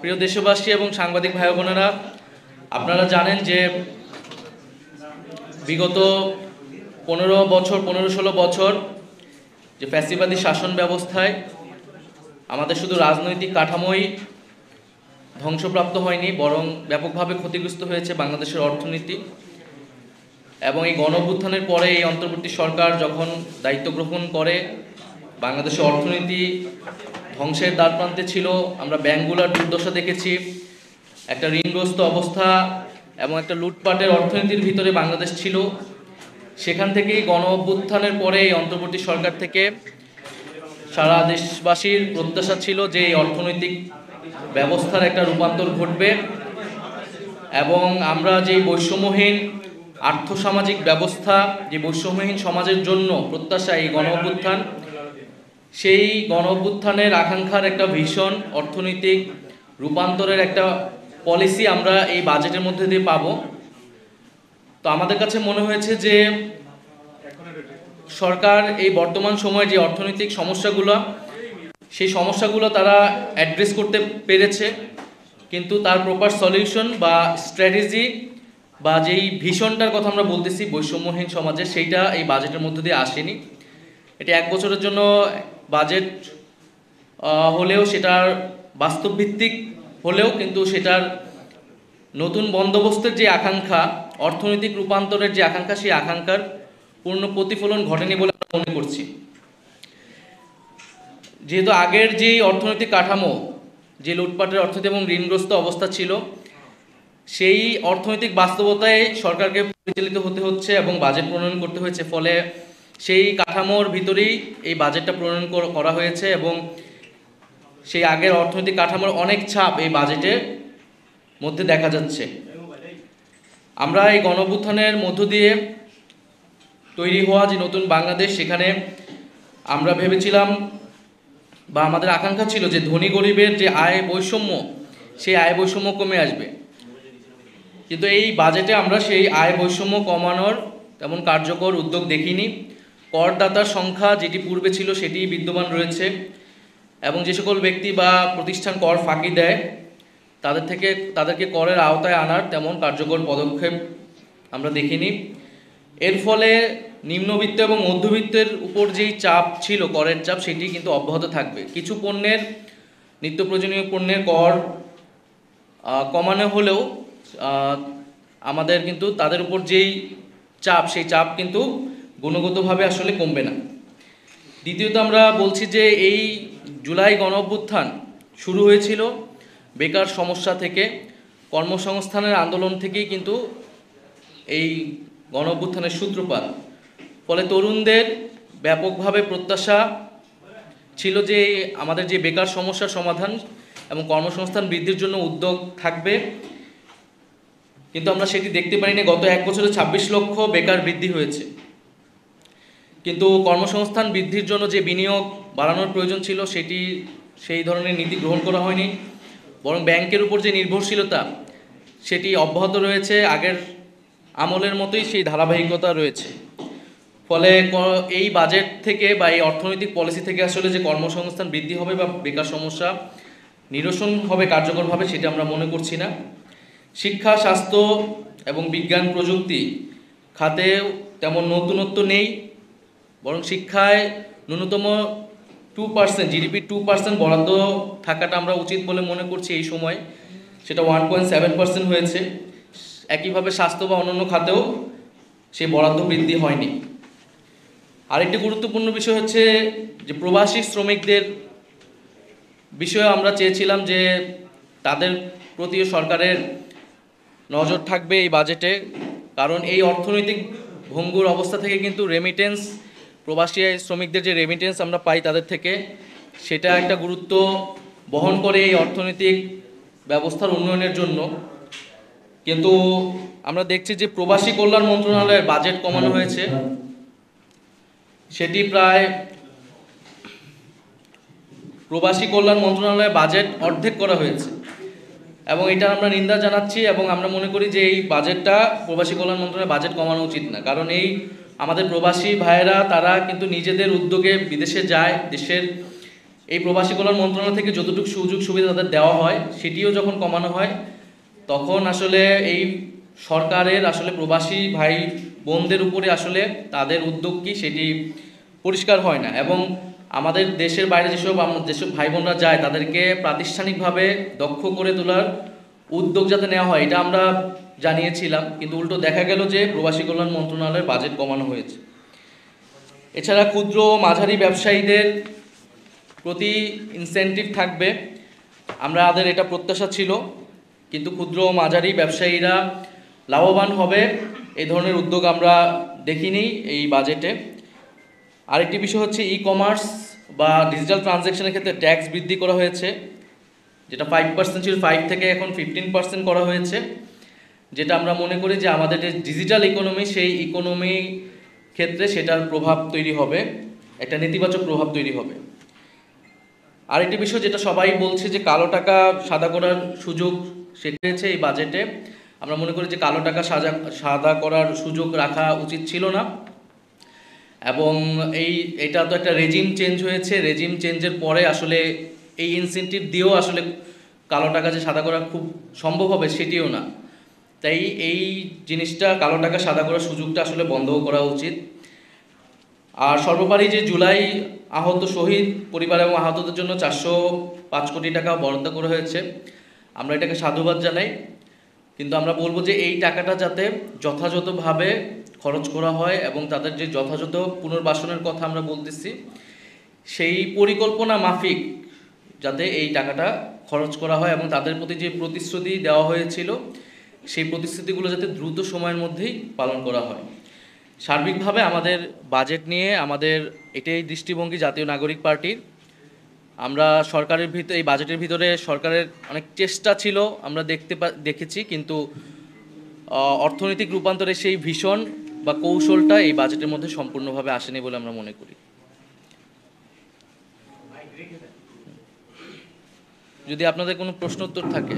প্রিয় দেশবাসী এবং সাংবাদিক ভাই বোনেরা, আপনারা জানেন যে বিগত 15-16 বছর যে ফ্যাসিবাদী শাসন ব্যবস্থায় আমাদের শুধু রাজনৈতিক কাঠামোই ধ্বংসপ্রাপ্ত হয়নি, বরং ব্যাপকভাবে ক্ষতিগ্রস্ত হয়েছে বাংলাদেশের অর্থনীতি। এবং এই গণঅভ্যুত্থানের পরে এই অন্তর্বর্তী সরকার যখন দায়িত্ব গ্রহণ করে, বাংলাদেশের অর্থনীতি ধ্বংসের দ্বারপ্রান্তে ছিল। আমরা ব্যাংকগুলোর দুর্দশা দেখেছি, একটা ঋণগ্রস্ত অবস্থা এবং একটা লুটপাটের অর্থনীতির ভিতরে বাংলাদেশ ছিল। সেখান থেকেই গণঅভ্যুত্থানের পরে এই অন্তর্বর্তী সরকার থেকে সারা দেশবাসীর প্রত্যাশা ছিল যে এই অর্থনৈতিক ব্যবস্থার একটা রূপান্তর ঘটবে এবং আমরা যে বৈষম্যহীন আর্থসামাজিক ব্যবস্থা, যে বৈষম্যহীন সমাজের জন্য প্রত্যাশা এই গণঅভ্যুত্থান, সেই গণঅভ্যুত্থানের আকাঙ্ক্ষার একটা ভীষণ অর্থনৈতিক রূপান্তরের একটা পলিসি আমরা এই বাজেটের মধ্যে দিয়ে পাব। তো আমাদের কাছে মনে হয়েছে যে সরকার এই বর্তমান সময়ে যে অর্থনৈতিক সমস্যাগুলো, সেই সমস্যাগুলো তারা অ্যাড্রেস করতে পেরেছে, কিন্তু তার প্রপার সলিউশন বা স্ট্র্যাটেজি বা যেই ভিশনটার কথা আমরা বলতেছি বৈষম্যহীন সমাজে, সেইটা এই বাজেটের মধ্যে দিয়ে আসেনি। এটি 1 বছরের জন্য বাজেট হলেও সেটার বাস্তবভিত্তিক হলেও কিন্তু সেটার নতুন বন্দোবস্তের যে আকাঙ্ক্ষা, অর্থনৈতিক রূপান্তরের যে আকাঙ্ক্ষা, সেই আকাঙ্ক্ষার পূর্ণ প্রতিফলন ঘটেনি বলে আমরা মনে করছি। যেহেতু আগের যে অর্থনৈতিক কাঠামো, যে লুটপাটের অর্থনীতি এবং ঋণগ্রস্ত অবস্থা ছিল, সেই অর্থনৈতিক বাস্তবতায় সরকারকে পরিচালিত হতে হচ্ছে এবং বাজেট প্রণয়ন করতে হয়েছে। ফলে সেই কাঠামোর ভিতরেই এই বাজেটটা প্রণয়ন করা হয়েছে এবং সেই আগের অর্থনৈতিক কাঠামোর অনেক ছাপ এই বাজেটের মধ্যে দেখা যাচ্ছে। আমরা এই গণঅভ্যুত্থানের মধ্য দিয়ে তৈরি হওয়া যে নতুন বাংলাদেশ, সেখানে আমরা ভেবেছিলাম বা আমাদের আকাঙ্ক্ষা ছিল যে ধনী গরিবের যে আয় বৈষম্য, সেই আয় বৈষম্য কমে আসবে। কিন্তু এই বাজেটে আমরা সেই আয় বৈষম্য কমানোর তেমন কার্যকর উদ্যোগ দেখিনি। করদাতার সংখ্যা যেটি পূর্বে ছিল সেটি বিদ্যমান রয়েছে এবং যে সকল ব্যক্তি বা প্রতিষ্ঠান কর ফাঁকি দেয় তাদেরকে করের আওতায় আনার তেমন কার্যকর পদক্ষেপ আমরা দেখিনি। এর ফলে নিম্নবিত্ত এবং মধ্যবিত্তের উপর যেই চাপ ছিল, করের চাপ, সেটি কিন্তু অব্যাহত থাকবে। কিছু পণ্যের, নিত্য প্রয়োজনীয় পণ্যের কর কমানো হলেও আমাদের কিন্তু তাদের উপর যেই চাপ, সেই চাপ কিন্তু গুণগতভাবে আসলে কমবে না। দ্বিতীয়ত আমরা বলছি যে এই জুলাই গণঅভ্যুত্থান শুরু হয়েছিল বেকার সমস্যা থেকে, কর্মসংস্থানের আন্দোলন থেকেই কিন্তু এই গণঅভ্যুত্থানের সূত্রপাত। ফলে তরুণদের ব্যাপকভাবে প্রত্যাশা ছিল যে আমাদের যে বেকার সমস্যার সমাধান এবং কর্মসংস্থান বৃদ্ধির জন্য উদ্যোগ থাকবে, কিন্তু আমরা সেটি দেখতে পাইনি। গত 1 বছরে 26 লক্ষ বেকার বৃদ্ধি হয়েছে, কিন্তু কর্মসংস্থান বৃদ্ধির জন্য যে বিনিয়োগ বাড়ানোর প্রয়োজন ছিল সেই ধরনের নীতি গ্রহণ করা হয়নি, বরং ব্যাংকের উপর যে নির্ভরশীলতা সেটি অব্যাহত রয়েছে, আগের আমলের মতোই সেই ধারাবাহিকতা রয়েছে। ফলে এই বাজেট থেকে বা এই অর্থনৈতিক পলিসি থেকে আসলে যে কর্মসংস্থান বৃদ্ধি হবে বা বেকার সমস্যা নিরসন হবে কার্যকরভাবে, সেটা আমরা মনে করছি না। শিক্ষা, স্বাস্থ্য এবং বিজ্ঞান প্রযুক্তি খাতেও তেমন নতুনত্ব নেই, বরং শিক্ষায় ন্যূনতম 2%, জিডিপির 2% বরাদ্দ থাকাটা আমরা উচিত বলে মনে করছি এই সময়। সেটা 1.7% হয়েছে। একইভাবে স্বাস্থ্য বা অন্যান্য খাতেও সেই বরাদ্দ বৃদ্ধি হয়নি। আরেকটি গুরুত্বপূর্ণ বিষয় হচ্ছে যে প্রবাসী শ্রমিকদের বিষয়ে আমরা চেয়েছিলাম যে তাদের প্রতিও সরকারের নজর থাকবে এই বাজেটে, কারণ এই অর্থনৈতিক ভঙ্গুর অবস্থা থেকে কিন্তু রেমিটেন্স, প্রবাসী শ্রমিকদের যে রেমিটেন্স আমরা পাই তাদের থেকে, সেটা একটা গুরুত্ব বহন করে এই অর্থনৈতিক ব্যবস্থার উন্নয়নের জন্য। কিন্তু আমরা দেখছি যে প্রবাসী কল্যাণ মন্ত্রণালয়ের বাজেট কমানো হয়েছে, সেটি প্রায় প্রবাসী কল্যাণ মন্ত্রণালয়ের বাজেট অর্ধেক করা হয়েছে এবং এটা আমরা নিন্দা জানাচ্ছি এবং আমরা মনে করি যে এই বাজেটটা, প্রবাসী কল্যাণ মন্ত্রণালয়ের বাজেট কমানো উচিত না। কারণ এই আমাদের প্রবাসী ভাইয়েরা তারা কিন্তু নিজেদের উদ্যোগে বিদেশে যায়, দেশের এই প্রবাসী কল্যাণ মন্ত্রণালয় থেকে যতটুকু সুযোগ সুবিধা তাদের দেওয়া হয় সেটিও যখন কমানো হয়, তখন আসলে এই সরকারের আসলে প্রবাসী ভাই বোনদের উপরে আসলে তাদের উদ্যোগ কি সেটি পরিষ্কার হয় না। এবং আমাদের দেশের বাইরে যেসব ভাই বোনরা যায় তাদেরকে প্রাতিষ্ঠানিকভাবে দক্ষ করে তোলার উদ্যোগ যাতে নেওয়া হয় এটা আমরা জানিয়েছিলাম, কিন্তু উল্টো দেখা গেল যে প্রবাসী কল্যাণ মন্ত্রণালয়ের বাজেট কমানো হয়েছে। এছাড়া ক্ষুদ্র ও মাঝারি ব্যবসায়ীদের প্রতি ইনসেনটিভ থাকবে, আমাদের এটা প্রত্যাশা ছিল, কিন্তু ক্ষুদ্র ও মাঝারি ব্যবসায়ীরা লাভবান হবে এই ধরনের উদ্যোগ আমরা দেখিনি এই বাজেটে। আরেকটি বিষয় হচ্ছে ই কমার্স বা ডিজিটাল ট্রানজ্যাকশনের ক্ষেত্রে ট্যাক্স বৃদ্ধি করা হয়েছে, যেটা 5% ছিল 5 থেকে এখন 15% করা হয়েছে, যেটা আমরা মনে করি যে আমাদের যে ডিজিটাল ইকোনমি সেই ইকোনমি ক্ষেত্রে সেটার প্রভাব তৈরি হবে, একটা নেতিবাচক প্রভাব তৈরি হবে। আরেকটি বিষয় যেটা সবাই বলছে যে কালো টাকা সাদা করার সুযোগ সেটা এই বাজেটে, আমরা মনে করি যে কালো টাকা সাদা করার সুযোগ রাখা উচিত ছিল না। এবং এটা তো একটা রেজিম চেঞ্জ হয়েছে, রেজিম চেঞ্জের পরে আসলে এই ইনসেনটিভ দিয়েও আসলে কালো টাকা যে সাদা করা খুব সম্ভব হবে সেটিও না। তাই এই জিনিসটা কালো টাকা সাদা করার সুযোগটা আসলে বন্ধ করা উচিত। আর সর্বোপরি যে জুলাই আহত শহীদ পরিবার এবং আহতদের জন্য 405 কোটি টাকা বরাদ্দ করা হয়েছে, আমরা এটাকে সাধুবাদ জানাই, কিন্তু আমরা বলবো যে এই টাকাটা যাতে যথাযথভাবে খরচ করা হয় এবং তাদের যে যথাযথ পুনর্বাসনের কথা আমরা বলতেছি সেই পরিকল্পনা মাফিক যাতে এই টাকাটা খরচ করা হয় এবং তাদের প্রতি যে প্রতিশ্রুতি দেওয়া হয়েছিল সেই প্রতিশ্রুতিগুলো যাতে দ্রুত সময়ের মধ্যেই পালন করা হয়। সার্বিকভাবে আমাদের বাজেট নিয়ে আমাদের এটাই দৃষ্টিভঙ্গি জাতীয় নাগরিক পার্টির। আমরা সরকারের ভিতরে এই বাজেটের ভিতরে সরকারের অনেক চেষ্টা ছিল আমরা দেখেছি, কিন্তু অর্থনৈতিক রূপান্তরের সেই ভীষণ বা কৌশলটা এই বাজেটের মধ্যে সম্পূর্ণভাবে আসেনি বলে আমরা মনে করি। যদি আপনাদের কোনো প্রশ্ন উত্তর থাকে।